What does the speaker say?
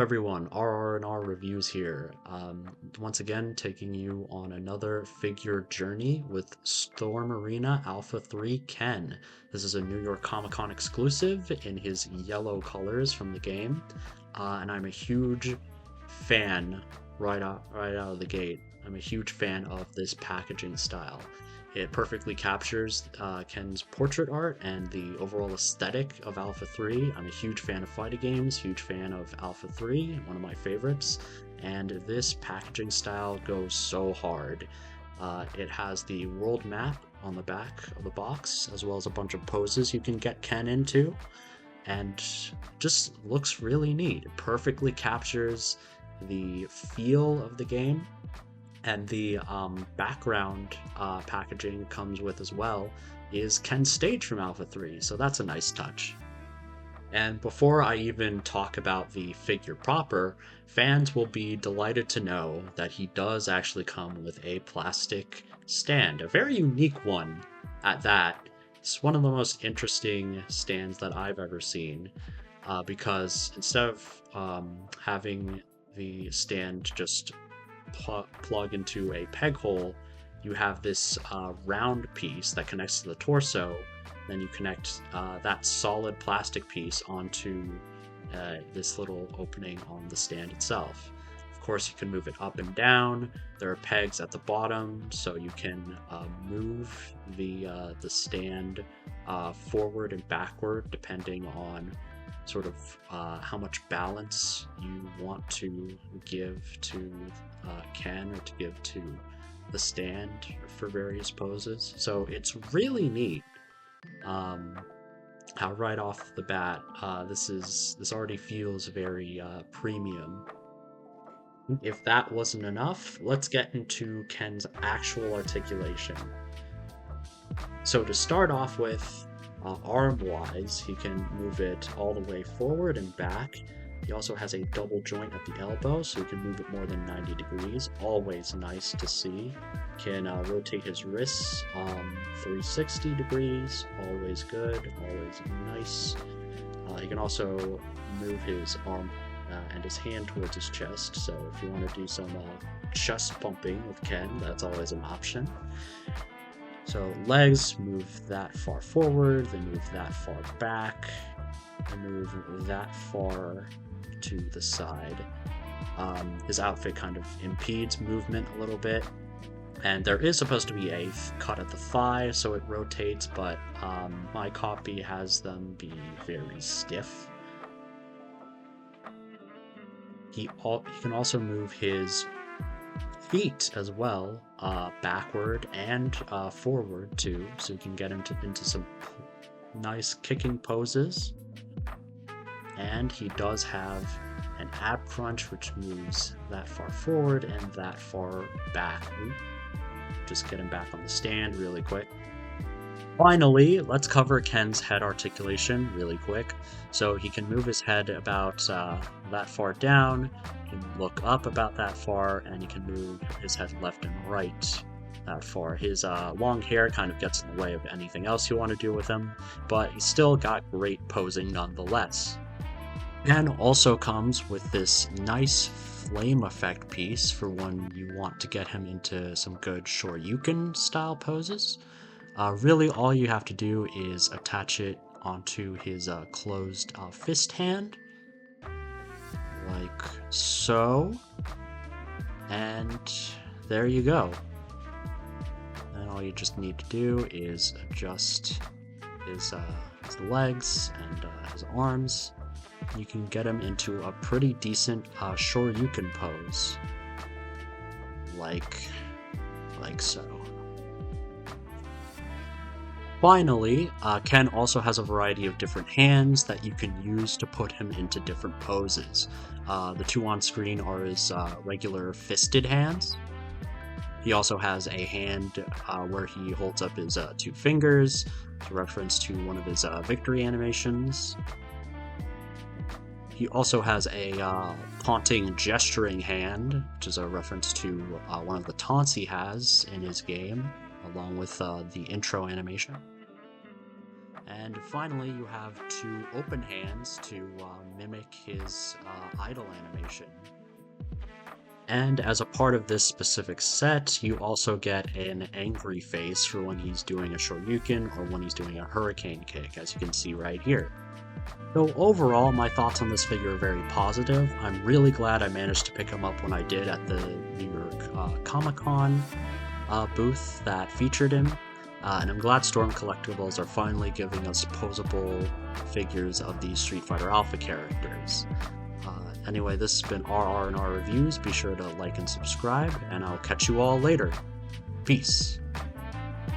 everyone, RR&R Reviews here. Once again, taking you on another figure journey with Storm Arena Alpha 3 Ken. This is a New York Comic Con exclusive in his yellow colors from the game, and I'm a huge fan right out of the gate. I'm a huge fan of this packaging style. It perfectly captures Ken's portrait art and the overall aesthetic of Alpha 3. I'm a huge fan of fighting games, huge fan of Alpha 3, one of my favorites, and this packaging style goes so hard. It has the world map on the back of the box, as well as a bunch of poses you can get Ken into, and just looks really neat. It perfectly captures the feel of the game. And the background packaging comes with as well is Ken's stage from Alpha 3, so that's a nice touch. And before I even talk about the figure proper, fans will be delighted to know that he does actually come with a plastic stand, a very unique one at that. It's one of the most interesting stands that I've ever seen, because instead of having the stand just plug into a peg hole, you have this round piece that connects to the torso. Then you connect that solid plastic piece onto this little opening on the stand itself. Of course, you can move it up and down. There are pegs at the bottom, so you can move the stand forward and backward depending on sort of how much balance you want to give to Ken or to give to the stand for various poses. So it's really neat. How right off the bat, this already feels very premium. If that wasn't enough, let's get into Ken's actual articulation. So to start off with, arm-wise, he can move it all the way forward and back. He also has a double joint at the elbow, so he can move it more than 90 degrees. Always nice to see. Can rotate his wrists 360 degrees. Always good, always nice. He can also move his arm and his hand towards his chest, so if you want to do some chest pumping with Ken, that's always an option. So legs, move that far forward, then move that far back, and move that far to the side. His outfit kind of impedes movement a little bit, and there is supposed to be a cut at the thigh, so it rotates, but my copy has them be very stiff. He can also move his feet as well, backward and forward too, so you can get into some nice kicking poses. And he does have an ab crunch, which moves that far forward and that far back. Just get him back on the stand really quick. Finally, let's cover Ken's head articulation really quick. So he can move his head about that far down, he can look up about that far, and he can move his head left and right that far. His long hair kind of gets in the way of anything else you want to do with him, but he's still got great posing nonetheless. Ken also comes with this nice flame effect piece for when you want to get him into some good Shoryuken style poses. Really all you have to do is attach it onto his closed fist hand, like so, and there you go. And all you just need to do is adjust his legs and his arms. You can get him into a pretty decent Shoryuken pose, like so. Finally, Ken also has a variety of different hands that you can use to put him into different poses. The two on screen are his regular fisted hands. He also has a hand where he holds up his two fingers, a reference to one of his victory animations. He also has a taunting gesturing hand, which is a reference to one of the taunts he has in his game, along with the intro animation. And finally, you have two open hands to mimic his idle animation. And as a part of this specific set, you also get an angry face for when he's doing a Shoryuken or when he's doing a Hurricane Kick, as you can see right here. So overall, my thoughts on this figure are very positive. I'm really glad I managed to pick him up when I did at the New York Comic-Con booth that featured him. And I'm glad Storm Collectibles are finally giving us posable figures of these Street Fighter Alpha characters. Anyway, this has been RR&R Reviews. Be sure to like and subscribe, and I'll catch you all later. Peace.